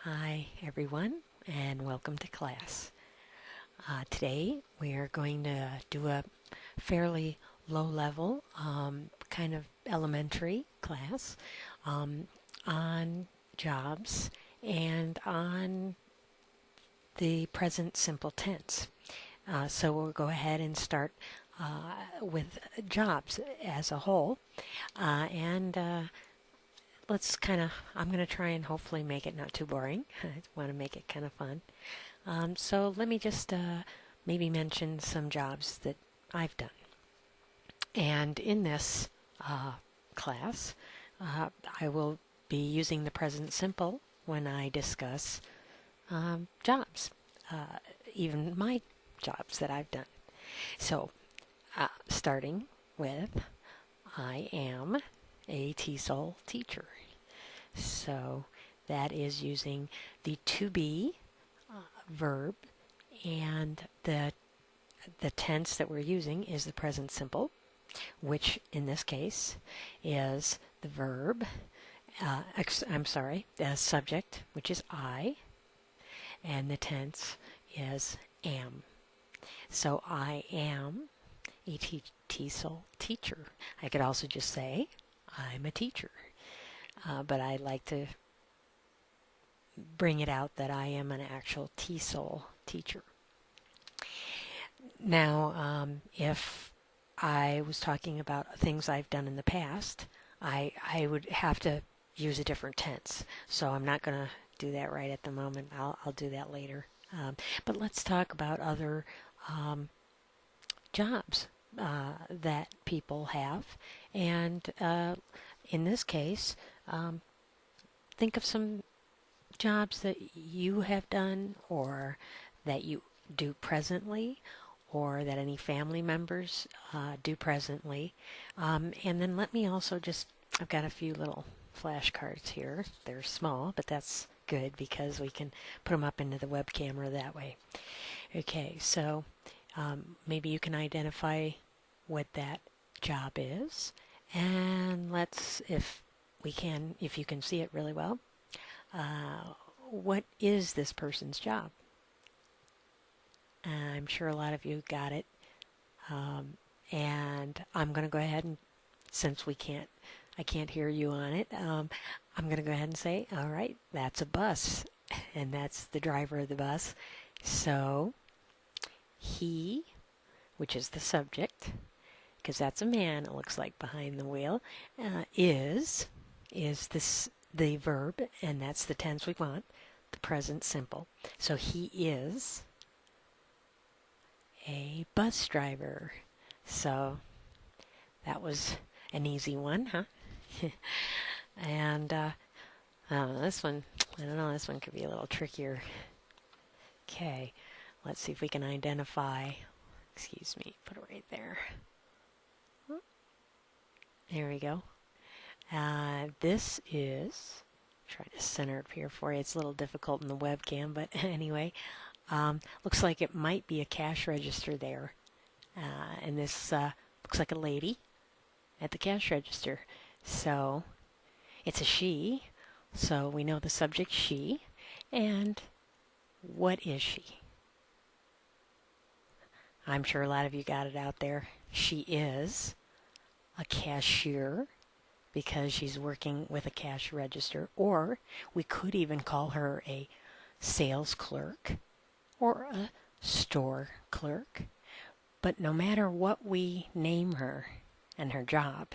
Hi everyone, and welcome to class. Today we are going to do a fairly low level, kind of elementary class on jobs and on the present simple tense. So we'll go ahead and start with jobs as a whole, and I'm going to try and hopefully make it not too boring. I want to make it kind of fun. So let me just maybe mention some jobs that I've done. And in this class, I will be using the present simple when I discuss jobs, even my jobs that I've done. So, starting with, I am a TESOL teacher. So that is using the to be verb, and the tense that we're using is the present simple, which in this case is the verb, the subject, which is I, and the tense is am. So I am a TESOL teacher. I could also just say I'm a teacher, but I like to bring it out that I am an actual TESOL teacher. Now, if I was talking about things I've done in the past, I would have to use a different tense. So I'm not going to do that right at the moment. I'll do that later. But let's talk about other jobs that people have. And in this case, think of some jobs that you have done or that you do presently or that any family members do presently. And then let me also I've got a few little flashcards here. They're small, but that's good because we can put them up into the web camera that way. Okay, so maybe you can identify what that job is. And if you can see it really well, what is this person's job? I'm sure a lot of you got it. And I'm going to go ahead and, since I can't hear you on it, I'm going to go ahead and say, all right, that's a bus. And that's the driver of the bus. So he, which is the subject, because that's a man, it looks like, behind the wheel, is the verb, and that's the tense we want, the present simple. So he is a bus driver. So that was an easy one, huh? And this one, I don't know, this one could be a little trickier. Okay, let's see if we can identify, excuse me, put it right there. There we go. This is, trying to center it here for you. It's a little difficult in the webcam, but anyway, looks like it might be a cash register there. And this looks like a lady at the cash register. So it's a she, so we know the subject she. And what is she? I'm sure a lot of you got it out there. She is a cashier, because she's working with a cash register, or we could even call her a sales clerk or a store clerk. But no matter what we name her and her job,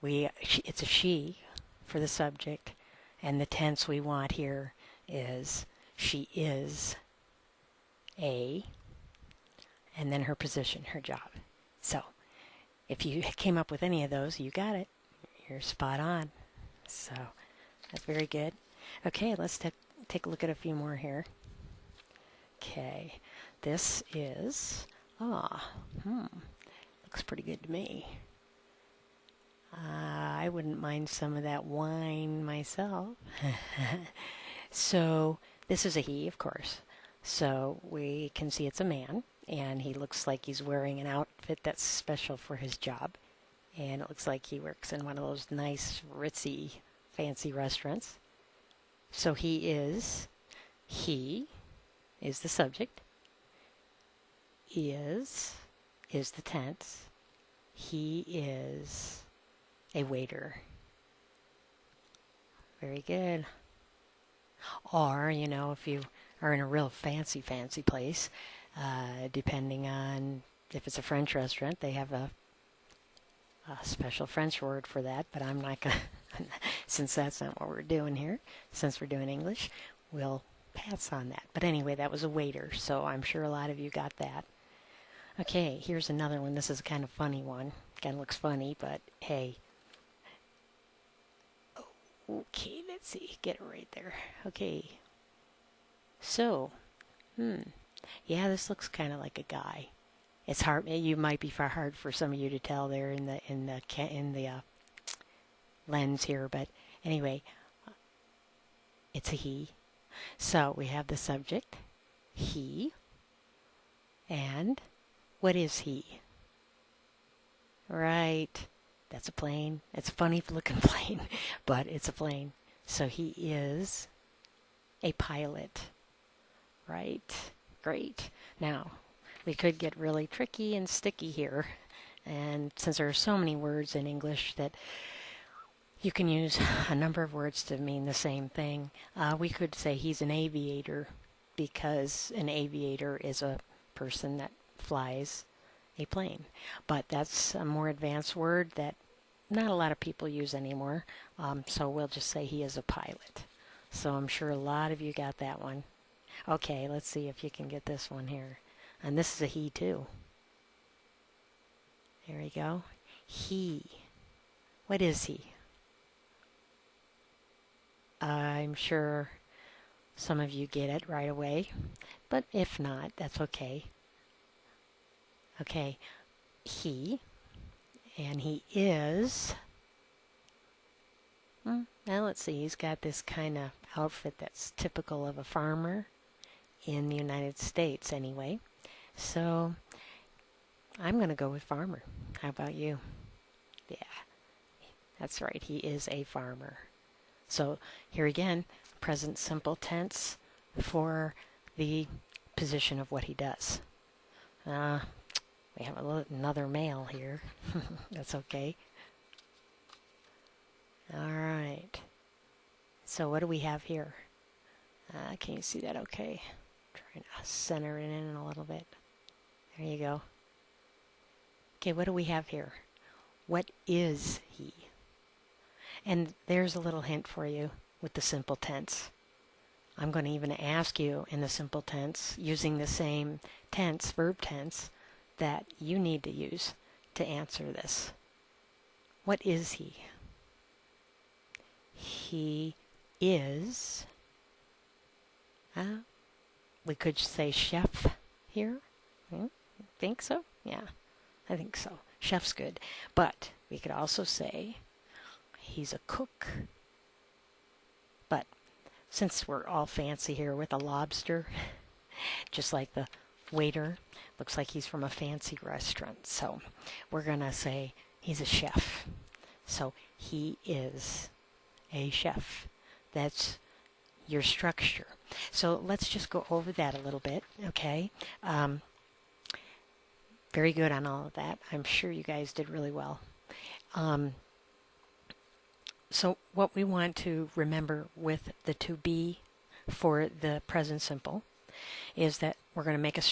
it's a she for the subject, and the tense we want here is she is a, and then her position, her job. So if you came up with any of those, you got it. You're spot on. So that's very good. Okay, let's take a look at a few more here. Okay, this is, looks pretty good to me. I wouldn't mind some of that wine myself. So this is a he, of course. So we can see it's a man, and he looks like he's wearing an outfit that's special for his job. And it looks like he works in one of those nice, ritzy, fancy restaurants. So he is the subject. Is the tense. He is a waiter. Very good. Or, if you are in a real fancy place, depending on if it's a French restaurant, they have a special French word for that, but I'm not going to, since that's not what we're doing here, since we're doing English, we'll pass on that. But anyway, that was a waiter, so I'm sure a lot of you got that. Okay, here's another one. This is a kind of funny one. Kind of looks funny, but hey. Okay, let's see. Get it right there. Okay. So, yeah, this looks kind of like a guy. It's hard. You might be hard for some of you to tell there in the lens here, but anyway, it's a he. So we have the subject, he, and what is he? Right. That's a plane. It's a funny looking plane, but it's a plane. So he is a pilot. Right. Great. Now, we could get really tricky and sticky here. And since there are so many words in English that you can use a number of words to mean the same thing, we could say he's an aviator, because an aviator is a person that flies a plane. But that's a more advanced word that not a lot of people use anymore, so we'll just say he is a pilot. So I'm sure a lot of you got that one. Okay, let's see if you can get this one here. And this is a he too. There we go. He. What is he? I'm sure some of you get it right away, but if not, that's okay. Okay, he, and he is, now let's see, he's got this kind of outfit that's typical of a farmer in the United States anyway. So I'm going to go with farmer. How about you? Yeah, that's right, he is a farmer. So here again, present simple tense for the position of what he does. We have another male here. That's okay. All right. So what do we have here? Can you see that okay? Trying to center it in a little bit. There you go. Okay, what do we have here? What is he? And there's a little hint for you with the simple tense. I'm going to even ask you in the simple tense, using the same tense, verb tense, that you need to use to answer this. What is he? He is, we could say chef here. Think so? Yeah, I think so. Chef's good. But we could also say he's a cook. But since we're all fancy here with a lobster, just like the waiter, looks like he's from a fancy restaurant. So we're going to say he's a chef. So he is a chef. That's your structure. So let's just go over that a little bit, okay? Very good on all of that. I'm sure you guys did really well. So what we want to remember with the to be for the present simple is that we're going to make a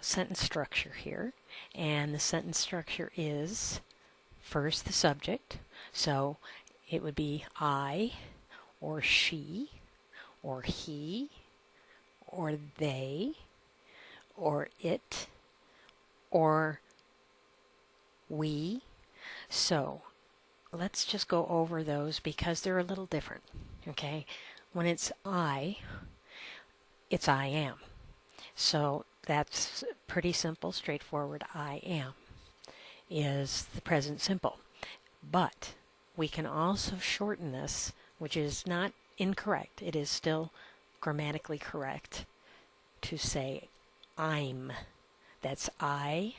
sentence structure here. And the sentence structure is first the subject. So it would be I, or she, or he, or they, or it, or we. So let's just go over those because they're a little different, okay? When it's I am. So that's pretty simple, straightforward. I am is the present simple. But we can also shorten this, which is not incorrect. It is still grammatically correct to say I'm. That's I,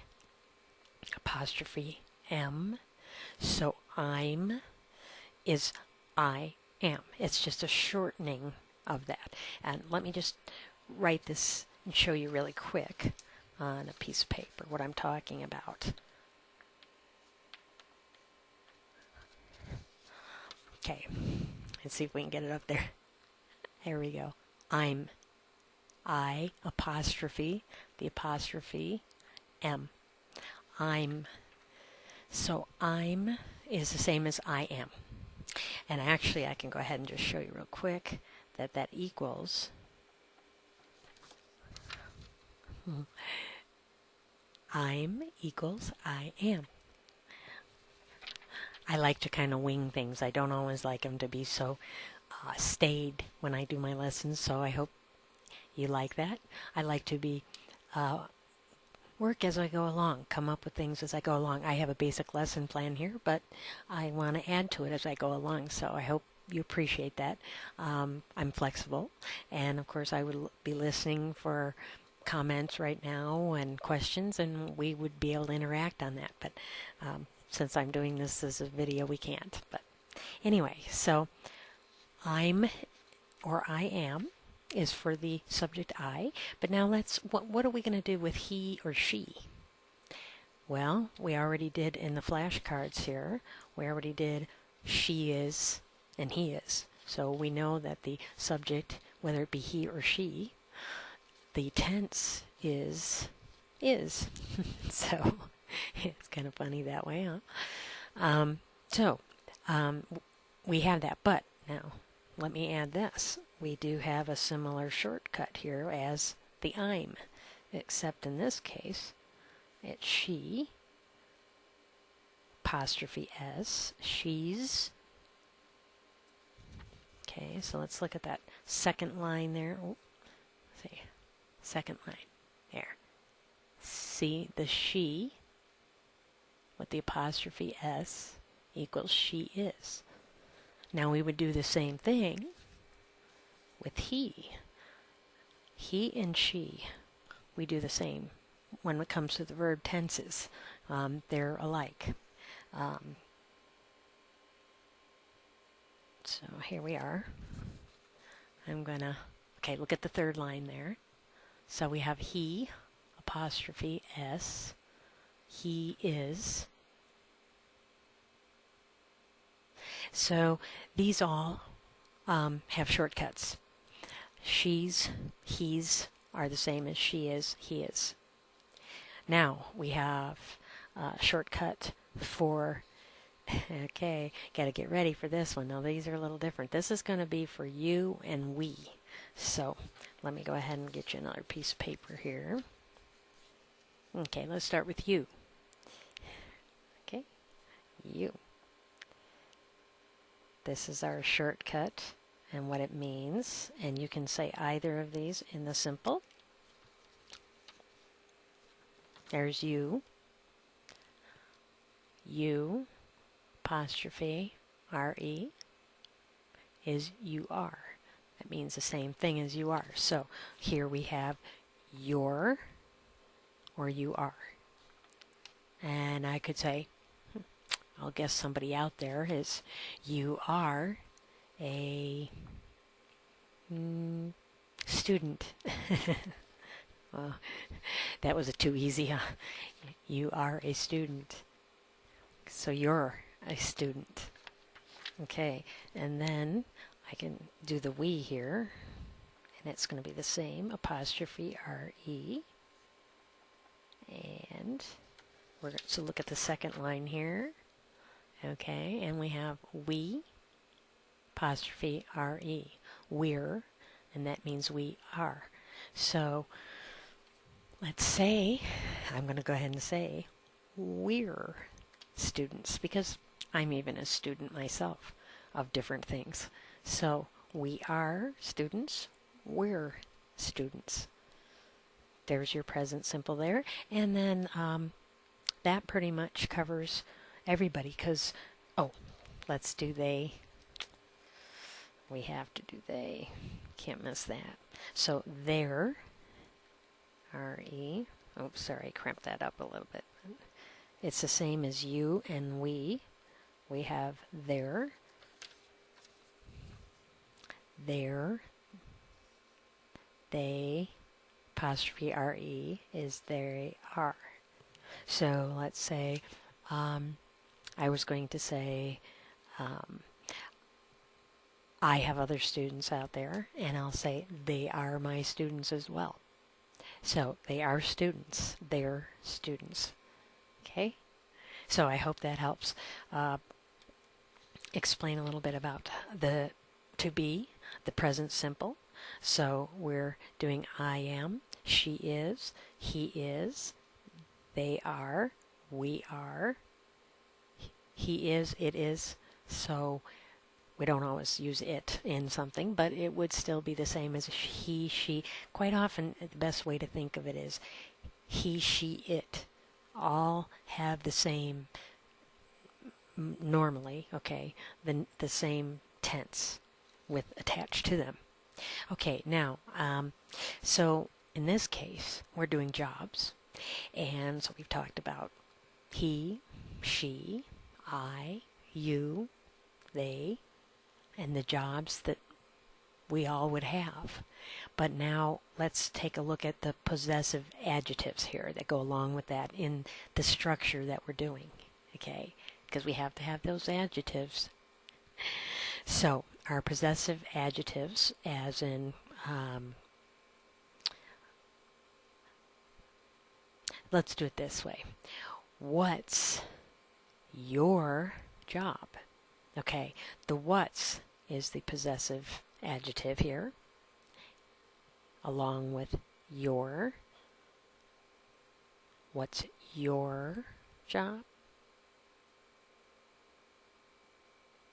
apostrophe M. So I'm is I am. It's just a shortening of that. And let me just write this and show you really quick on a piece of paper what I'm talking about. Okay, let's see if we can get it up there. There we go. I'm. I apostrophe, the apostrophe M. I'm. So I'm is the same as I am. And actually I can go ahead and just show you real quick that that equals I'm equals I am. I like to kind of wing things. I don't always like them to be so staid when I do my lessons, so I hope you like that. I like to be work as I go along, come up with things as I go along. I have a basic lesson plan here, but I want to add to it as I go along, so I hope you appreciate that. I'm flexible, and of course I would be listening for comments right now and questions, and we would be able to interact on that, but since I'm doing this as a video, we can't. But anyway, so I'm or I am is for the subject I, but now what are we going to do with he or she? Well, we already did in the flashcards here, we already did she is and he is. So we know that the subject, whether it be he or she, the tense is. So it's kind of funny that way, huh? We have that, but now let me add this. We do have a similar shortcut here as the I'm, except in this case it's she, apostrophe S, she's. Okay, so let's look at that second line there. Oh, see, second line there. See the she with the apostrophe S equals she is. Now we would do the same thing with he. He and she, we do the same when it comes to the verb tenses. They're alike. So here we are. I'm gonna, okay, look at the third line there. So we have he, apostrophe S, he is. So these all have shortcuts. She's, he's are the same as she is, he is. Now we have a shortcut for, okay, got to get ready for this one. Now these are a little different. This is going to be for you and we. So let me go ahead and get you another piece of paper here. Okay, let's start with you. Okay, you. This is our shortcut and what it means, and you can say either of these in the simple. There's you. You, apostrophe, R-E, is you are. That means the same thing as you are. So here we have your or you are. And I could say, I'll guess somebody out there is, you are a student. Well, that was too easy, huh? You are a student. So you're a student. Okay, and then I can do the we here, and it's going to be the same, apostrophe R-E. And we're going to look at the second line here. Okay, and we have we, apostrophe R-E, we're, and that means we are. So let's say, I'm going to go ahead and say, we're students, because I'm even a student myself of different things. So we are students, we're students. There's your present simple there. And then that pretty much covers everybody, because, oh, let's do they. We have to do they. Can't miss that. So their, R-E. Oh, sorry, I cramped that up a little bit. It's the same as you and we. We have their, they, apostrophe R-E, is they are. So let's say I was going to say I have other students out there, and I'll say they are my students as well. So they are students. They're students. Okay? So I hope that helps explain a little bit about the to be, the present simple. So we're doing I am, she is, he is, they are, we are, he is, it is. So we don't always use it in something, but it would still be the same as he, she. Quite often, the best way to think of it is he, she, it. All have the same, normally, okay, the same tense with attached to them. Okay, now, so in this case, we're doing jobs. And so we've talked about he, she, I, you, they, and the jobs that we all would have. But now let's take a look at the possessive adjectives here that go along with that in the structure that we're doing, okay? Because we have to have those adjectives. So our possessive adjectives, as in let's do it this way. What's your job? Okay, the what's is the possessive adjective here, along with your. What's your job?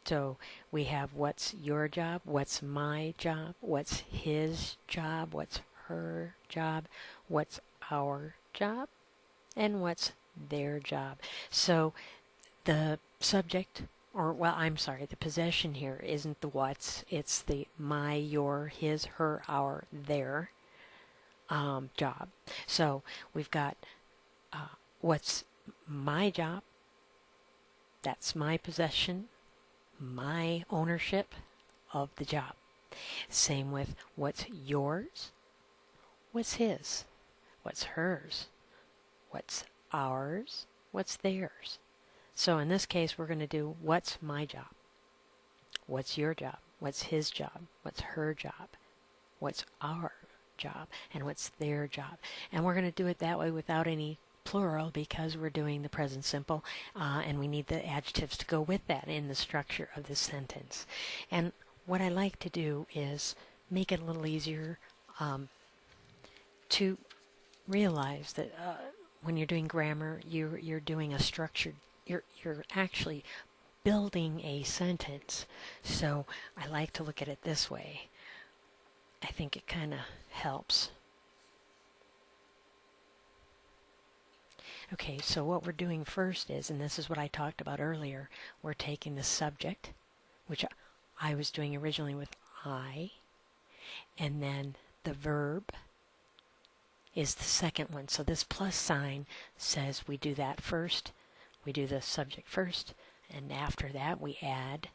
So we have what's your job, what's my job, what's his job, what's her job, what's our job, and what's their job. So the subject, or well, I'm sorry, the possession here isn't the what's, it's the my, your, his, her, our, their job. So we've got what's my job, that's my possession, my ownership of the job. Same with what's yours, what's his, what's hers, what's ours, what's theirs. So in this case, we're going to do what's my job, what's your job, what's his job, what's her job, what's our job, and what's their job. And we're going to do it that way without any plural because we're doing the present simple, and we need the adjectives to go with that in the structure of the sentence. And what I like to do is make it a little easier to realize that when you're doing grammar, you're doing a structured, you're actually building a sentence. So I like to look at it this way. I think it kind of helps. Okay, so what we're doing first is, and this is what I talked about earlier, we're taking the subject, which I was doing originally with I, and then the verb is the second one. So this plus sign says we do that first, we do the subject first, and after that we add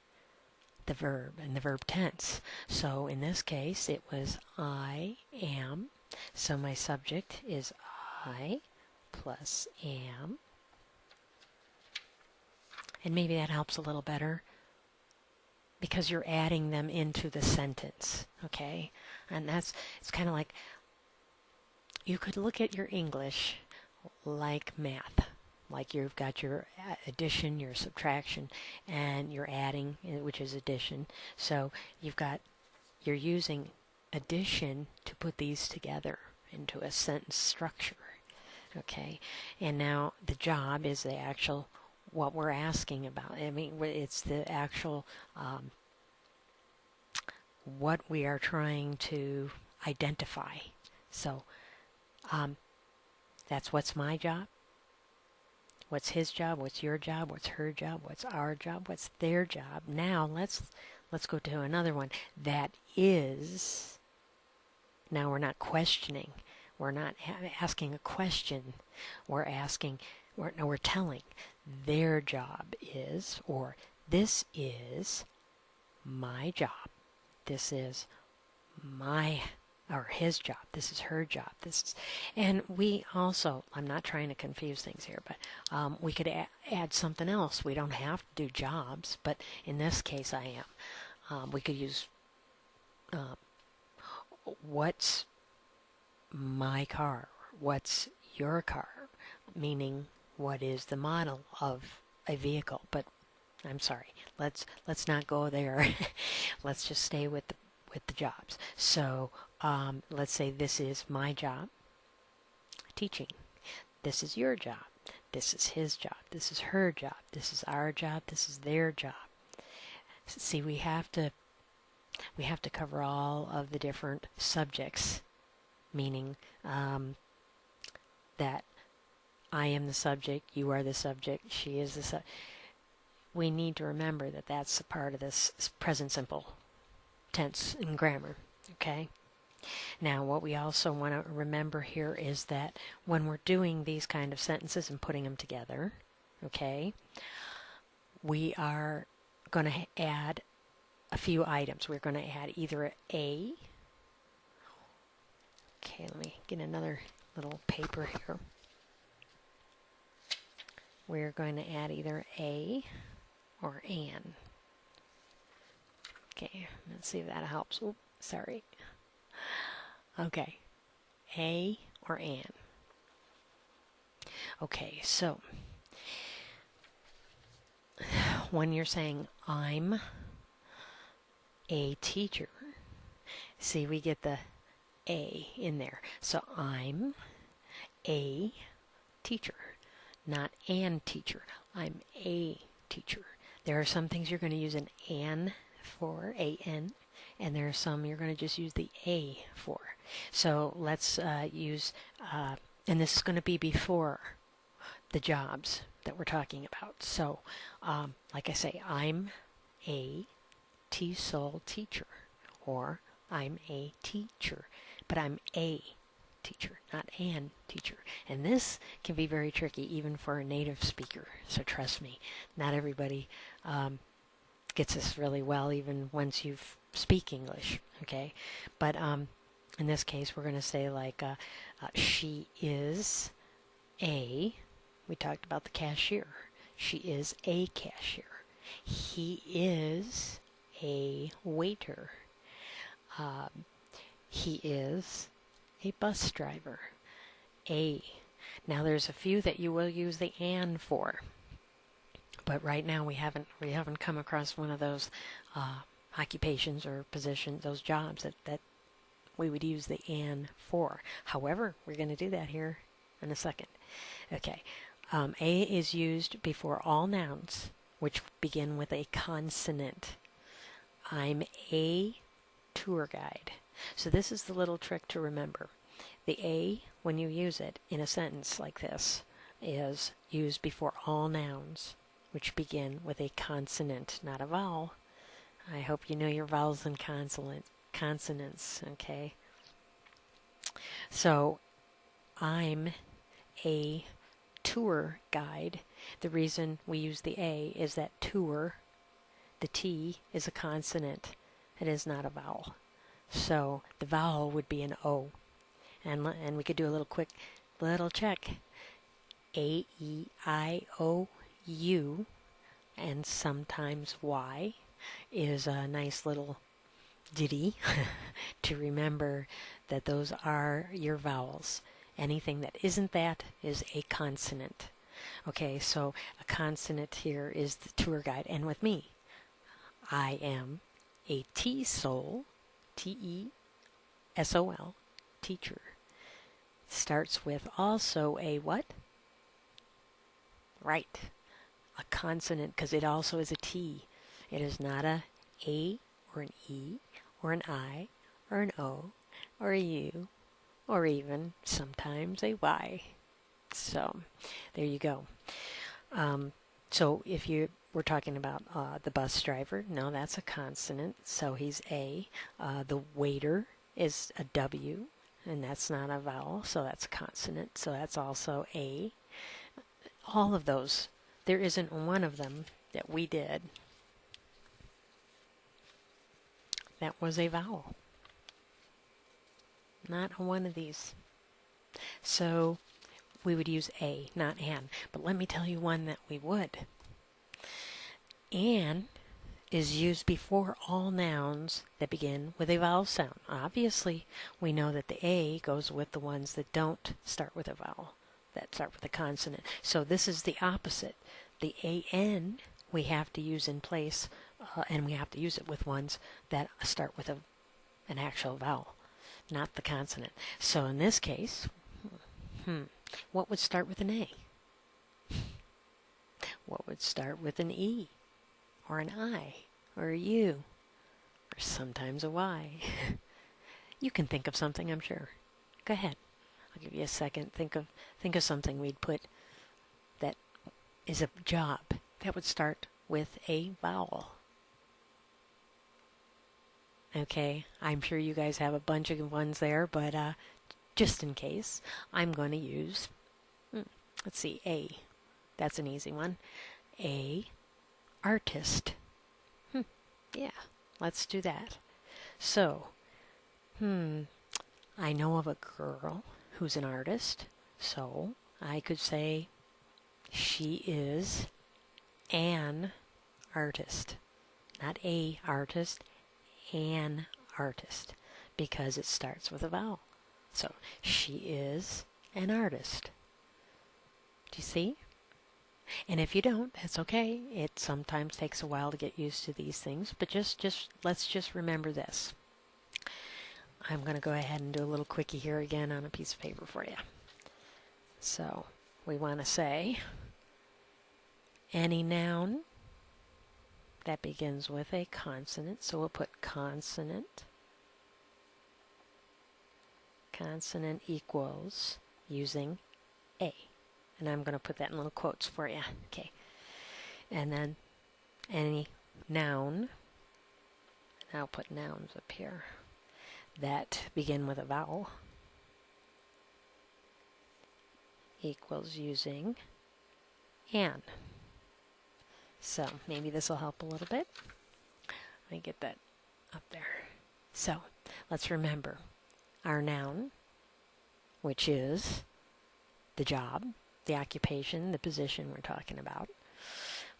the verb and the verb tense. So in this case it was I am, so my subject is I plus am, and maybe that helps a little better because you're adding them into the sentence, okay? And it's kind of like, you could look at your English like math, like you've got your addition, your subtraction, and your adding, which is addition. So you're using addition to put these together into a sentence structure. Okay, and now the job is the actual, what we're asking about. I mean, it's the actual, what we are trying to identify. So that's what's my job, what's his job, what's your job, what's her job, what's our job, what's their job. Now let's go to another one. That is, now we're not questioning. We're not asking a question. We're telling their job is, or this is my job. This is my or his job. This is her job. And we also, I'm not trying to confuse things here, but we could add something else. We don't have to do jobs, but in this case I am. We could use what's my car, what's your car, meaning what is the model of a vehicle. But I'm sorry, let's not go there. Let's just stay with the jobs. So let's say this is my job, teaching. This is your job. This is his job. This is her job. This is our job. This is their job. See, we have to cover all of the different subjects, meaning that I am the subject, you are the subject, she is the subject. We need to remember that that's a part of this present simple tense in grammar, okay? Now, what we also want to remember here is that when we're doing these kind of sentences and putting them together, okay, we are going to add a few items. We're going to add either a, okay, let me get another little paper here. We're going to add either a or an. Okay, let's see if that helps. Oops, sorry. Okay, a or an. Okay, so when you're saying I'm a teacher, see, we get the a in there. So I'm a teacher, not an teacher. I'm a teacher. There are some things you're going to use an for, an, and there are some you're going to just use the a for. So let's use, and this is going to be before the jobs that we're talking about. So, like I say, I'm a TESOL teacher, or I'm a teacher, but I'm a teacher, not an teacher. And this can be very tricky even for a native speaker, so trust me, not everybody gets this really well even once you speak English, okay? But in this case, we're going to say like, she is a, we talked about the cashier, she is a cashier. He is a waiter. He is a bus driver. A. Now there's a few that you will use the an for, but right now we haven't come across one of those occupations or positions, those jobs that we would use the an for. However, we're going to do that here in a second. Okay, a is used before all nouns which begin with a consonant. I'm a tour guide. So this is the little trick to remember. The a, when you use it in a sentence like this, is used before all nouns which begin with a consonant, not a vowel. I hope you know your vowels and consonants, okay? So, I'm a tour guide. The reason we use the a is that tour, the T, is a consonant. It is not a vowel. So the vowel would be an O. And we could do a little quick little check. A, E, I, O, U, and sometimes Y is a nice little ditty to remember that those are your vowels. Anything that isn't that is a consonant. Okay, so a consonant here is the tour guide. And with me, I am a TESOL, T-E-S-O-L, teacher. Starts with also a what? Right, a consonant, because it also is a T. It is not a or an E or an I or an O or a U or even sometimes a Y. So there you go. So if you were talking about the bus driver, no, that's a consonant, so he's a. The waiter is a W, and that's not a vowel, so that's a consonant, so that's also a. All of those, there isn't one of them that we did that was a vowel. Not one of these. So we would use a, not an. But let me tell you one that we would. An is used before all nouns that begin with a vowel sound. Obviously, we know that the a goes with the ones that don't start with a vowel, that start with a consonant. So this is the opposite. The an we have to use in place, and we have to use it with ones that start with an actual vowel, not the consonant. So in this case, what would start with an A? What would start with an E? Or an I? Or a U? Or sometimes a Y? You can think of something, I'm sure. Go ahead. I'll give you a second. Think of something we'd put that is a job that would start with a vowel. Okay, I'm sure you guys have a bunch of ones there, but just in case, I'm going to use, let's see, A. That's an easy one. A, artist. Yeah, let's do that. So, I know of a girl who's an artist, so I could say she is an artist. Not a artist, an artist, because it starts with a vowel. So, she is an artist. Do you see? And if you don't, that's okay. It sometimes takes a while to get used to these things, but let's just remember this. I'm going to go ahead and do a little quickie here again on a piece of paper for you. So, we want to say any noun that begins with a consonant, so we'll put consonant. Consonant equals using a. And I'm going to put that in little quotes for you. Okay. And then any noun, and I'll put nouns up here, that begin with a vowel equals using an. So maybe this will help a little bit. Let me get that up there. So let's remember our noun, which is the job, the occupation, the position we're talking about.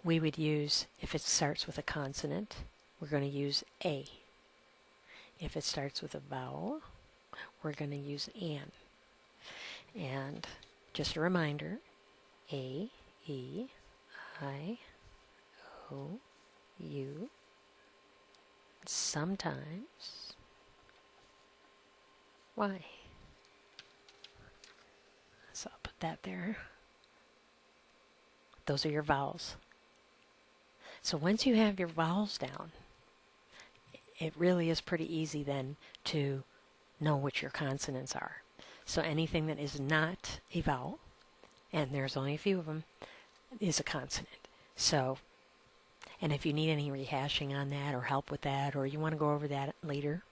We would use, if it starts with a consonant, we're going to use a. If it starts with a vowel, we're going to use an. And just a reminder, A, E, I, O, U, sometimes Y. So I'll put that there. Those are your vowels. So once you have your vowels down, it really is pretty easy then to know what your consonants are. So anything that is not a vowel, and there's only a few of them, is a consonant. So, and if you need any rehashing on that or help with that, or you want to go over that later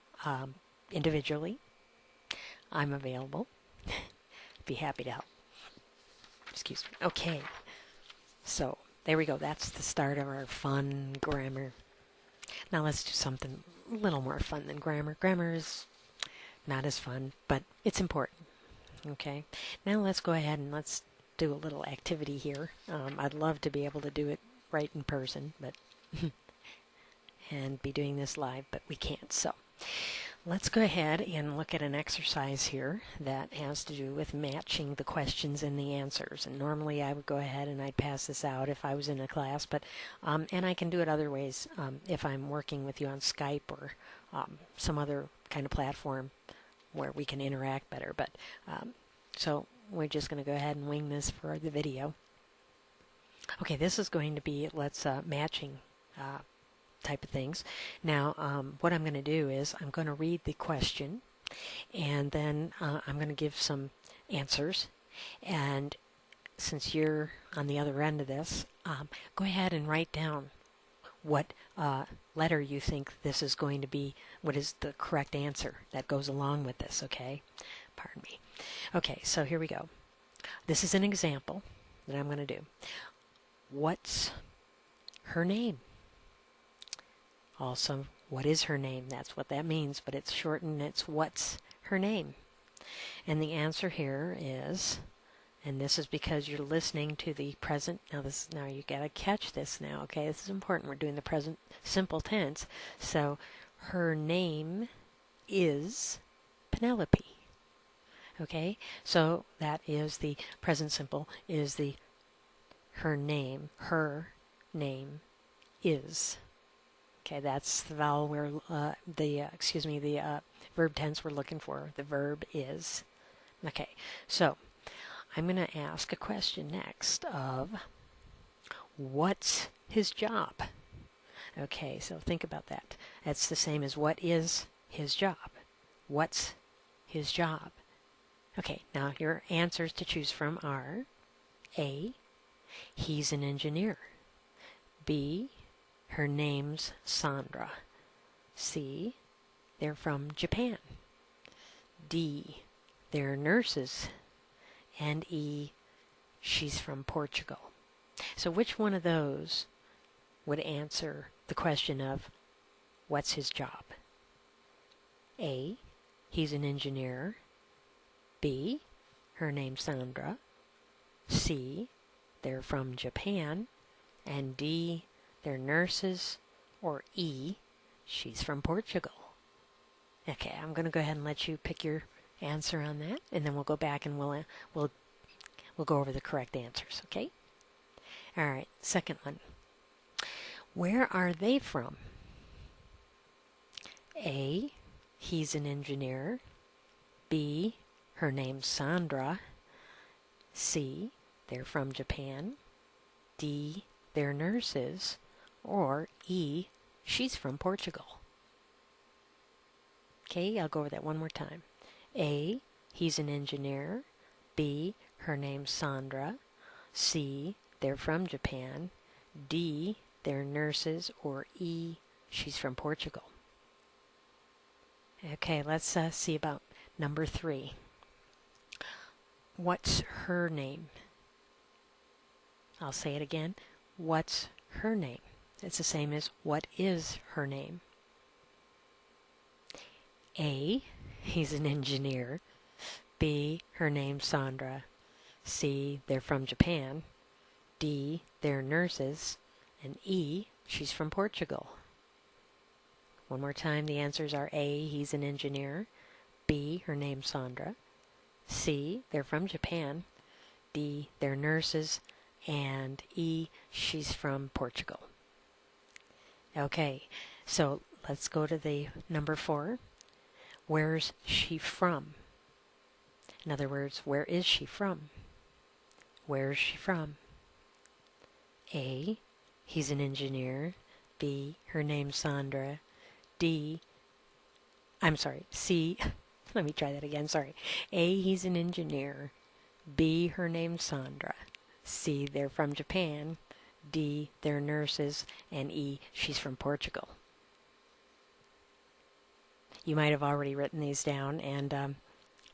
individually, I'm available. Be happy to help. Excuse me. Okay. So, there we go. That's the start of our fun grammar. Now let's do something a little more fun than grammar. Grammar is not as fun, but it's important. Okay. Now let's go ahead and let's do a little activity here. I'd love to be able to do it right in person, but and be doing this live, but we can't. So let's go ahead and look at an exercise here that has to do with matching the questions and the answers. And normally I would go ahead and I'd pass this out if I was in a class, but and I can do it other ways if I'm working with you on Skype or some other kind of platform where we can interact better. But so we're just going to go ahead and wing this for the video. Okay, this is going to be matching type of things. Now, what I'm going to do is I'm going to read the question, and then I'm going to give some answers. And since you're on the other end of this, go ahead and write down what letter you think this is going to be, what is the correct answer that goes along with this, okay? Pardon me. Okay, so here we go. This is an example that I'm going to do. What's her name? Also, what is her name? That's what that means, but it's shortened. It's what's her name. And the answer here is, and this is because you're listening to the present. Now you got to catch this now, okay? This is important. We're doing the present simple tense. So her name is Penelope. Okay? So that is the present simple is the her name is. Okay, that's the vowel the verb tense we're looking for. The verb is. Okay, so I'm going to ask a question next of what's his job? Okay, so think about that. That's the same as what is his job? What's his job? Okay, now your answers to choose from are A, he's an engineer. B, her name's Sandra. C, they're from Japan. D, they're nurses. And E, she's from Portugal. So which one of those would answer the question of what's his job? A, he's an engineer. B, her name's Sandra. C, they're from Japan. And D, they're nurses. Or E, she's from Portugal. Okay, I'm going to go ahead and let you pick your answer on that, and then we'll go back and we'll go over the correct answers, okay? All right, second one. Where are they from? A, he's an engineer. B, her name's Sandra. C, they're from Japan. D, they're nurses. Or E, she's from Portugal. Okay, I'll go over that one more time. A, he's an engineer. B, her name's Sandra. C, they're from Japan. D, they're nurses. Or E, she's from Portugal. Okay, let's see about number 3. What's her name? I'll say it again. What's her name? It's the same as what is her name? A, he's an engineer. B, her name's Sandra. C, they're from Japan. D, they're nurses. And E, she's from Portugal. One more time, the answers are A, he's an engineer. B, her name's Sandra. C, they're from Japan. D, they're nurses. And E, she's from Portugal. Okay, so let's go to the number 4. Where's she from? In other words, where is she from? Where's she from? A, he's an engineer. B, her name's Sandra. C, let me try that again, sorry. A, he's an engineer. B, her name's Sandra. C, they're from Japan. D, they're nurses. And E, she's from Portugal. You might have already written these down, and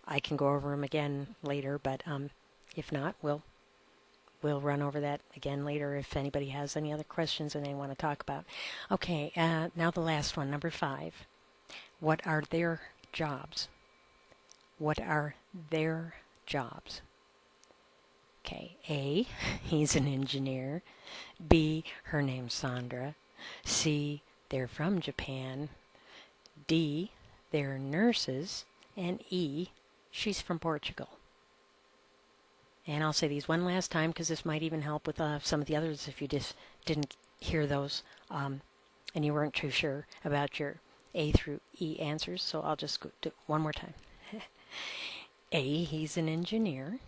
I can go over them again later, but if not, we'll run over that again later if anybody has any other questions and they want to talk about. Okay, now the last one, number 5. What are their jobs? What are their jobs? Okay, A, he's an engineer. B, her name's Sandra. C, they're from Japan. D, they're nurses. And E, she's from Portugal. And I'll say these one last time because this might even help with some of the others if you just didn't hear those and you weren't too sure about your A through E answers. So I'll just go do one more time. A, he's an engineer.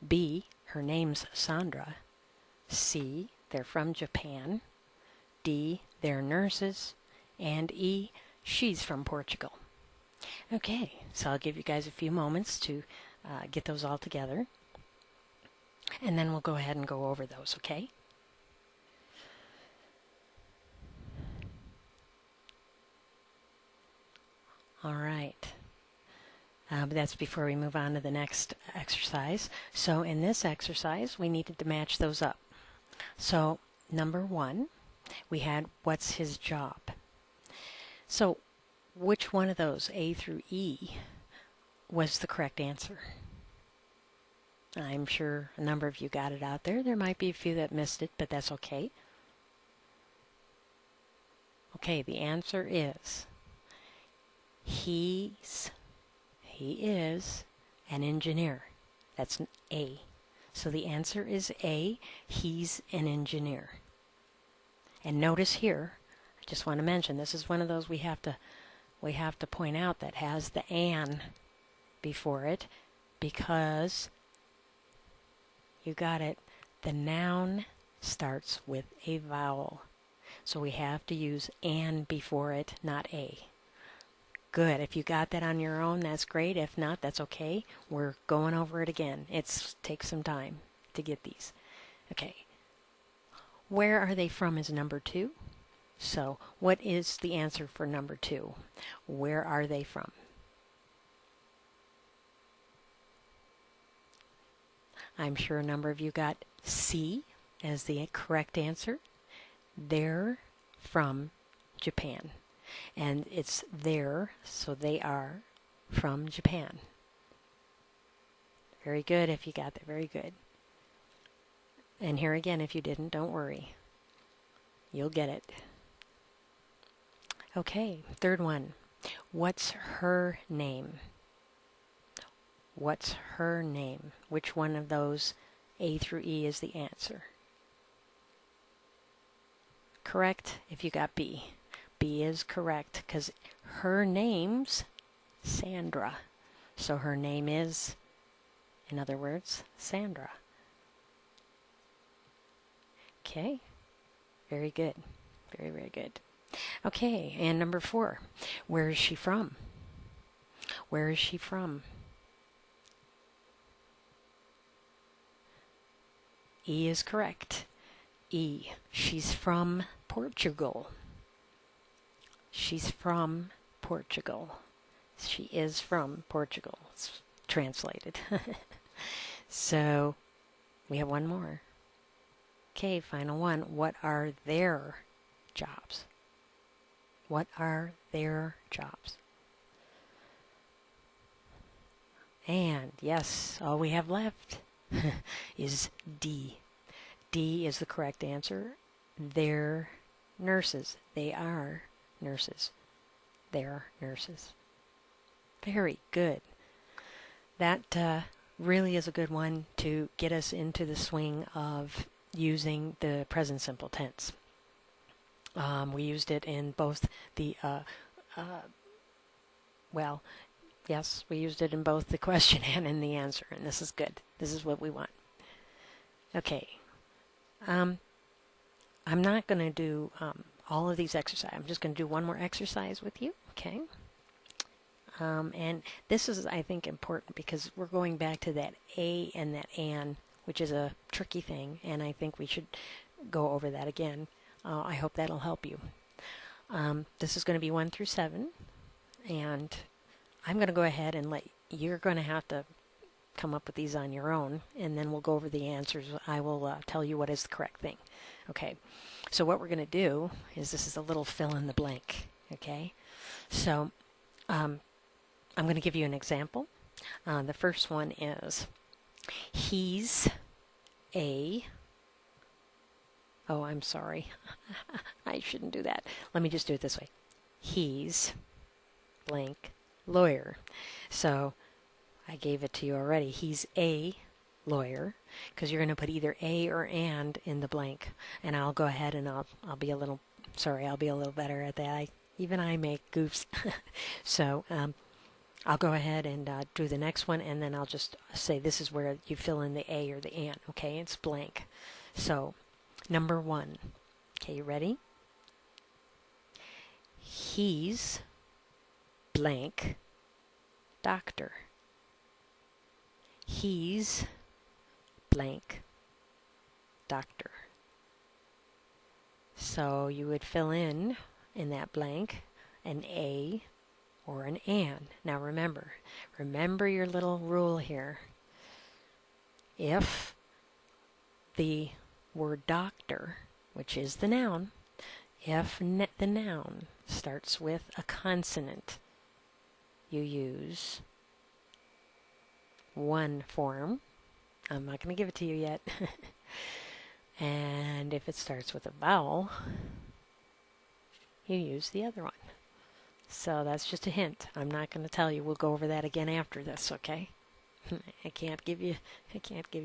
B, her name's Sandra. C, they're from Japan. D, they're nurses. And E, she's from Portugal. Okay, so I'll give you guys a few moments to get those all together. And then we'll go ahead and go over those, okay? All right. But that's before we move on to the next exercise. So in this exercise, we needed to match those up. So number 1, we had what's his job. So which one of those, A through E, was the correct answer. I'm sure a number of you got it out there. There might be a few that missed it, but that's okay. Okay, the answer is he is an engineer. That's an A. So the answer is A. He's an engineer. And notice here, I just want to mention, this is one of those we have to point out that has the an before it, because you got it. The noun starts with a vowel. So we have to use an before it, not a. Good. If you got that on your own, that's great. If not, that's okay. We're going over it again. It takes some time to get these. Okay. Where are they from is number 2. So what is the answer for number 2? Where are they from? I'm sure a number of you got C as the correct answer. They're from Japan. And it's there, so they are from Japan. Very good if you got that. Very good. And here again, if you didn't, don't worry. You'll get it. Okay, third one. What's her name? What's her name? Which one of those A through E is the answer? Correct if you got B. B is correct because her name's Sandra. So her name is, in other words, Sandra. Okay, very good. Very, very good. Okay, and number 4. Where is she from? Where is she from? E is correct. E. She's from Portugal. She's from Portugal. She is from Portugal. It's translated. So we have one more. Okay, final one. What are their jobs? What are their jobs? And yes, all we have left is D. D is the correct answer. They're nurses. They are nurses. They're nurses. Very good. That really is a good one to get us into the swing of using the present simple tense. We used it in both the, well, yes, we used it in both the question and in the answer, and this is good. This is what we want. Okay. I'm not going to do all of these exercises. I'm just going to do one more exercise with you, okay? And this is, I think, important because we're going back to that A and that an, which is a tricky thing, and I think we should go over that again. I hope that'll help you. This is going to be 1 through 7, and I'm going to go ahead and you're going to have to come up with these on your own, and then we'll go over the answers. I will tell you what is the correct thing. Okay, so what we're going to do is this is a little fill in the blank. Okay, so I'm going to give you an example. The first one is he's a, oh, I'm sorry. I shouldn't do that. Let me just do it this way. He's blank lawyer. So I gave it to you already. He's a lawyer, because you're going to put either a or and in the blank. And I'll go ahead and I'll be a little, sorry, I'll be a little better at that. Even I make goofs. So I'll go ahead and do the next one, and then I'll just say this is where you fill in the a or the and. Okay, it's blank. So number 1. Okay, you ready? He's blank doctor. He's blank doctor. So you would fill in that blank an a or an and. Now remember your little rule here. If the word doctor, which is the noun, if the noun starts with a consonant, you use one form. I'm not going to give it to you yet. And if it starts with a vowel, you use the other one. So that's just a hint. I'm not going to tell you. We'll go over that again after this, okay? I can't give you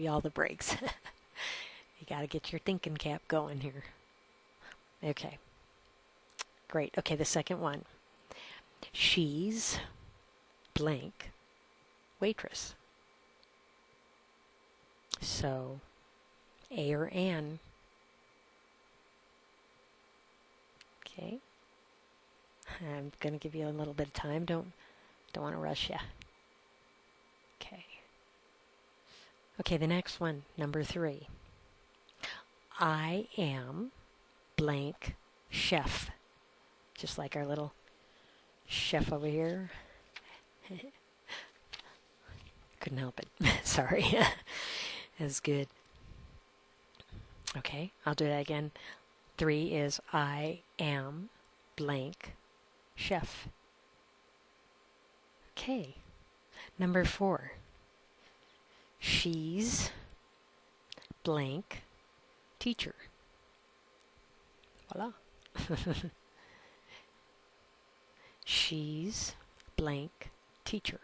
all the breaks. You got to get your thinking cap going here. Okay. Great. Okay, the second one. She's blank waitress. So, a or an. Okay. I'm going to give you a little bit of time. Don't want to rush you. Okay. Okay, the next one, number 3. I am blank chef. Just like our little chef over here. Couldn't help it. Sorry. That's good. Okay, I'll do that again. 3 is I am blank chef. Okay. Number 4. She's blank teacher. Voila. She's blank teacher.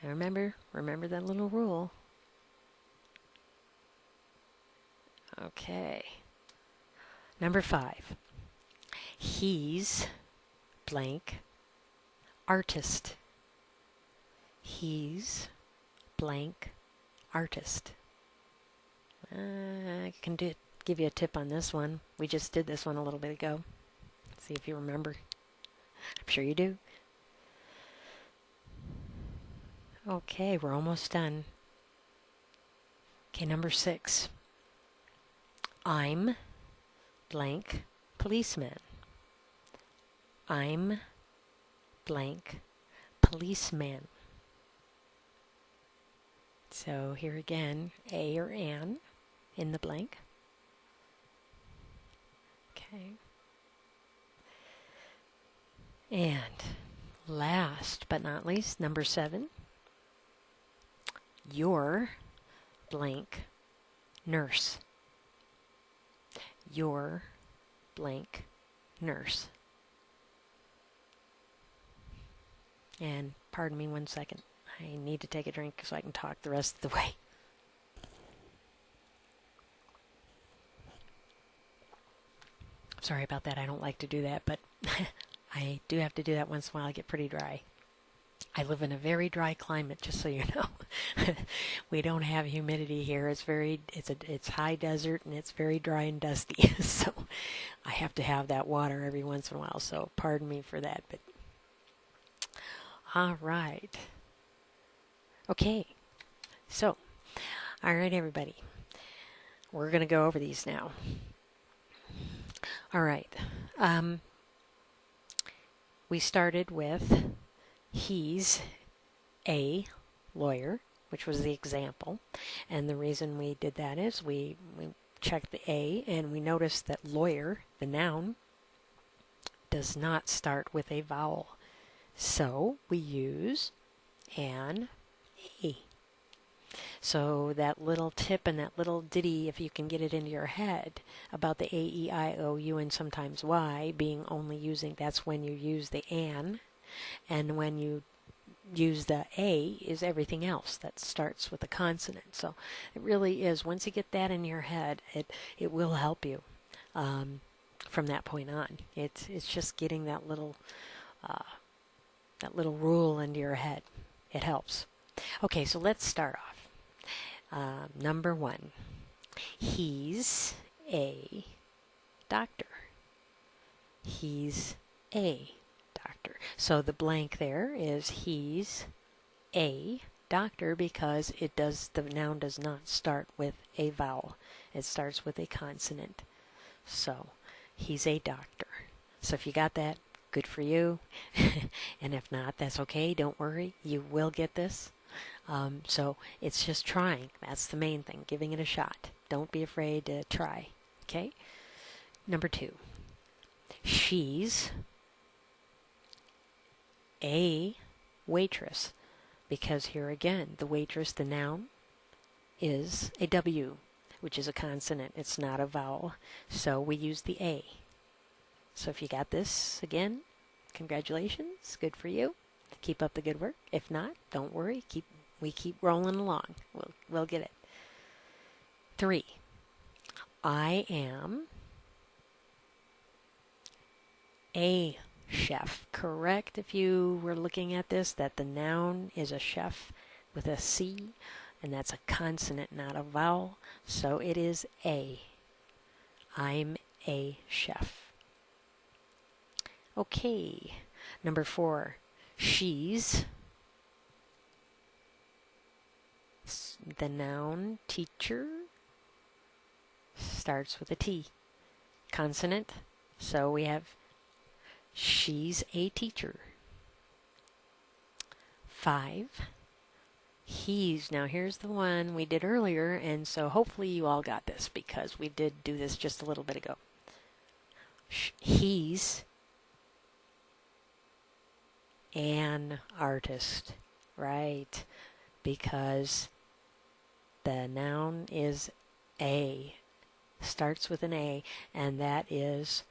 And remember that little rule. Okay. Number 5. He's blank artist. He's blank artist. I can give you a tip on this one. We just did this one a little bit ago. Let's see if you remember. I'm sure you do. Okay, we're almost done. Okay, number 6. I'm blank policeman. I'm blank policeman. So here again, a or an in the blank. Okay. And last but not least, number 7. You're blank nurse. You're blank nurse. And pardon me 1 second. I need to take a drink so I can talk the rest of the way. Sorry about that. I don't like to do that, but I do have to do that once in a while. I get pretty dry. I live in a very dry climate, just so you know. We don't have humidity here. It's high desert and it's very dry and dusty. So I have to have that water every once in a while. So pardon me for that. But all right. Okay. So, all right, everybody. We're going to go over these now. All right. We started with he's a lawyer, which was the example. And the reason we did that is we checked the A and we noticed that lawyer, the noun, does not start with a vowel. So we use an A. So that little tip and that little ditty, if you can get it into your head, about the A, E, I, O, U, and sometimes Y being only using, that's when you use the an. And when you use the A is everything else that starts with a consonant. So it really is, once you get that in your head, it will help you from that point on. It's just getting that little rule into your head. It helps. Okay, so let's start off. Number 1, he's a doctor. He's a doctor. So the blank there is he's a doctor because the noun does not start with a vowel. It starts with a consonant. So he's a doctor. So if you got that, good for you. And if not, that's okay. Don't worry. You will get this. So it's just trying. That's the main thing. Giving it a shot. Don't be afraid to try. Okay? Number 2. She's a waitress because here again, the waitress, the noun, is a W, which is a consonant. It's not a vowel. So we use the A. So if you got this, again, congratulations. Good for you. Keep up the good work. If not, don't worry. We keep rolling along. We'll get it. 3. I am a chef. Correct if you were looking at this, that the noun is a chef with a C, and that's a consonant, not a vowel. So it is A. I'm a chef. Okay, number 4. She's the noun teacher. Starts with a T. Consonant. So we have she's a teacher. 5. He's. Now here's the one we did earlier, and so hopefully you all got this because we did do this just a little bit ago. He's an artist, right? Because the noun is a, starts with an A, and that is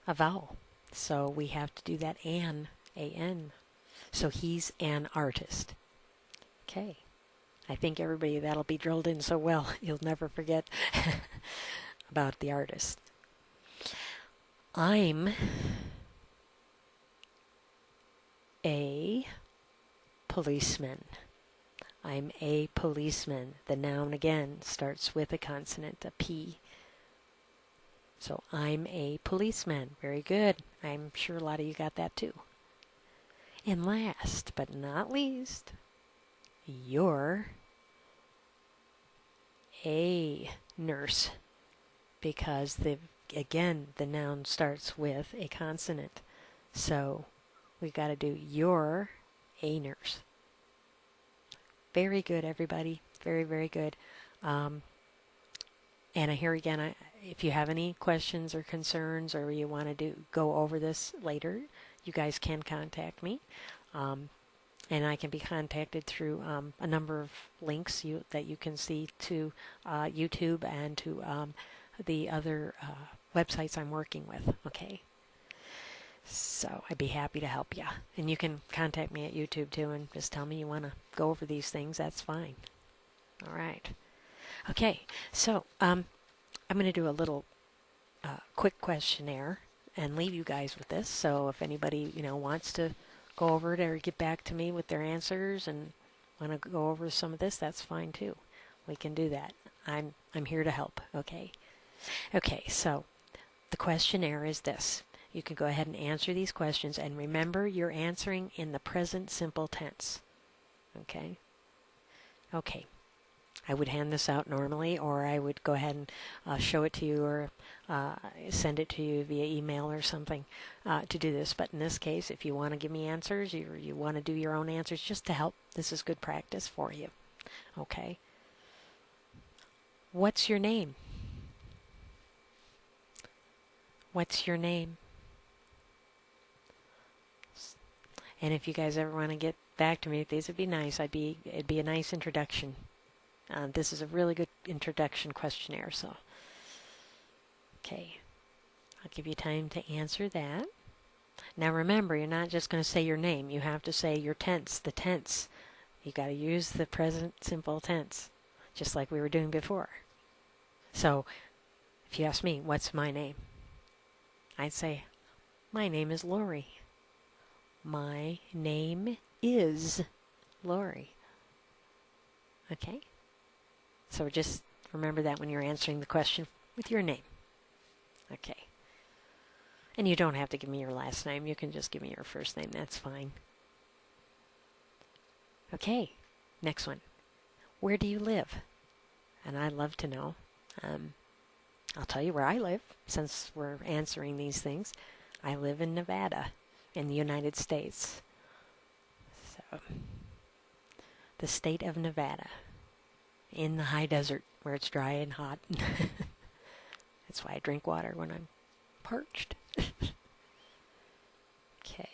a vowel. So we have to do that an, A-N. So he's an artist. Okay. I think everybody, that'll be drilled in so well, you'll never forget about the artist. I'm a policeman. I'm a policeman. The noun again starts with a consonant, a P. So I'm a policeman. Very good. I'm sure a lot of you got that too. And last but not least, you're a nurse. Because again, the noun starts with a consonant. So we've got to do you're a nurse. Very good, everybody. Very, very good. And here again, if you have any questions or concerns, or you want to go over this later, you guys can contact me. And I can be contacted through a number of links that you can see to YouTube and to the other websites I'm working with. Okay. So I'd be happy to help you. And you can contact me at YouTube too and just tell me you want to go over these things. That's fine. All right. Okay. So I'm going to do a little quick questionnaire and leave you guys with this. So if anybody wants to go over it or get back to me with their answers and want to go over some of this, that's fine too. We can do that. I'm here to help. Okay. Okay. So the questionnaire is this. You can go ahead and answer these questions, and remember you're answering in the present simple tense. Okay? Okay. I would hand this out normally, or I would go ahead and show it to you, or send it to you via email or something to do this. But in this case, if you want to give me answers, or you want to do your own answers just to help, this is good practice for you. Okay? What's your name? What's your name? And if you guys ever want to get back to me, these would be nice. It'd be a nice introduction. This is a really good introduction questionnaire. So, okay, I'll give you time to answer that. Now remember, you're not just going to say your name. You have to say your tense, the tense. You got to use the present simple tense, just like we were doing before. So, if you ask me, what's my name? I'd say, my name is Lori. My name is Lori. Okay? So just remember that when you're answering the question with your name. Okay. And you don't have to give me your last name. You can just give me your first name. That's fine. Okay. Next one. Where do you live? And I'd love to know. I'll tell you where I live since we're answering these things. I live in Nevada, in the United States. So, the state of Nevada, in the high desert where it's dry and hot. That's why I drink water when I'm parched. Okay.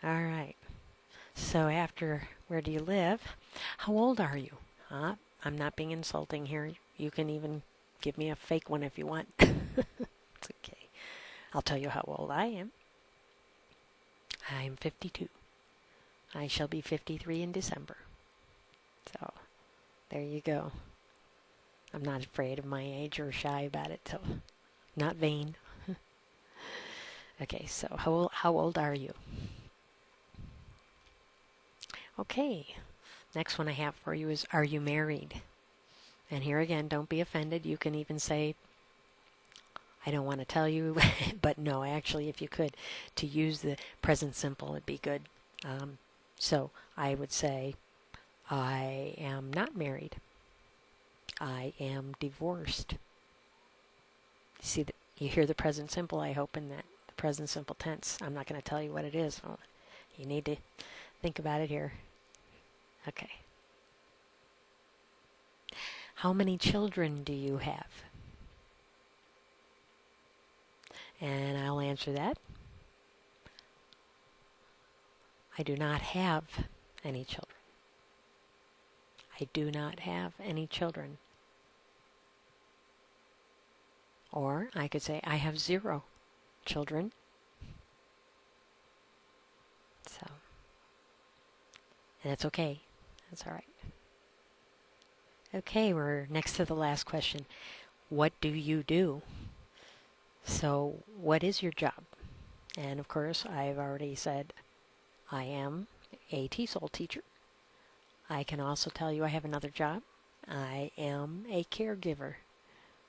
All right. So after where do you live? How old are you? I'm not being insulting here. You can even give me a fake one if you want. It's okay. I'll tell you how old I am. I'm 52. I shall be 53 in December. So there you go. I'm not afraid of my age or shy about it, so not vain. Okay, so how old are you? Okay, next one I have for you is, are you married? And here again, don't be offended. You can even say, I don't want to tell you, but no, actually, if you could, to use the present simple, it'd be good. So I would say, I am not married. I am divorced. See, you hear the present simple, I hope, in that the present simple tense. I'm not going to tell you what it is. Well, you need to think about it here. Okay. How many children do you have? And I'll answer that. I do not have any children. I do not have any children. Or I could say I have 0 children. So, and that's okay. That's all right. Okay, we're next to the last question. What do you do? So, what is your job? And of course, I've already said I am a TESOL teacher. I can also tell you I have another job. I am a caregiver.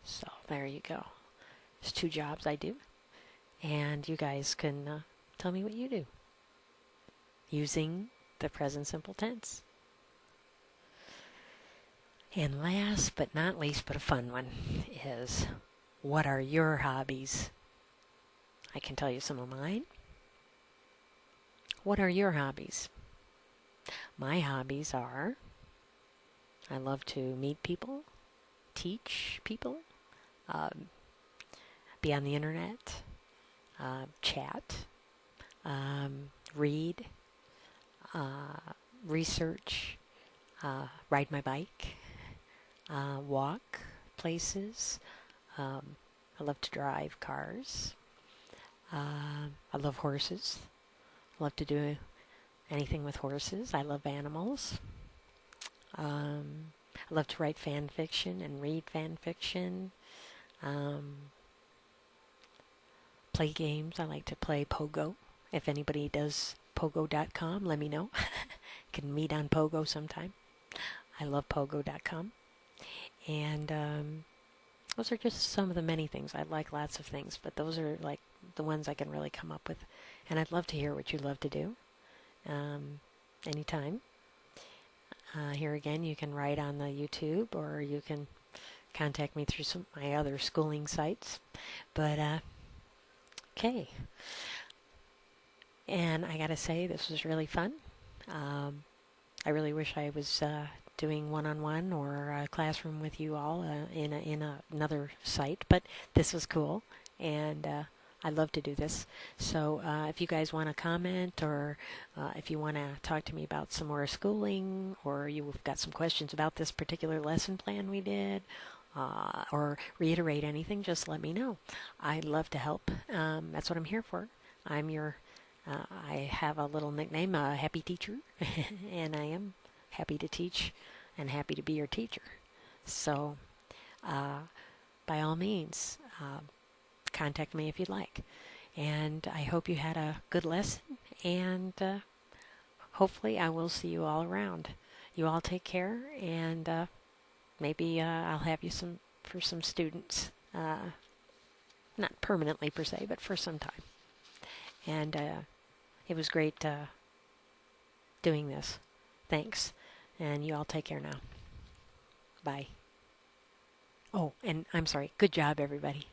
So there you go. There's 2 jobs I do. And you guys can tell me what you do using the present simple tense. And last but not least, but a fun one, is what are your hobbies? I can tell you some of mine. What are your hobbies? My hobbies are, I love to meet people, teach people, be on the internet, chat, read, research, ride my bike, walk places. I love to drive cars. I love horses. I love to do anything with horses. I love animals. I love to write fan fiction and read fan fiction. Play games. I like to play Pogo. If anybody does Pogo.com, let me know. Can meet on Pogo sometime. I love Pogo.com. And those are just some of the many things. I like lots of things, but those are like the ones I can really come up with. And I'd love to hear what you love to do. Anytime. Here again, you can write on the YouTube, or you can contact me through some of my other schooling sites. But okay. And I gotta say, this was really fun. I really wish I was doing one-on-one or a classroom with you all in another site, but this was cool, and I love to do this. So if you guys want to comment, or if you want to talk to me about some more schooling, or you've got some questions about this particular lesson plan we did, or reiterate anything, just let me know. I'd love to help. That's what I'm here for. I have a little nickname, Happy Teacher, and I am happy to teach and happy to be your teacher. So by all means, contact me if you'd like. And I hope you had a good lesson, and hopefully I will see you all around. You all take care, and maybe I'll have you for some students. Not permanently per se, but for some time. And it was great doing this. Thanks. And you all take care now. Bye. Oh, and I'm sorry. Good job, everybody.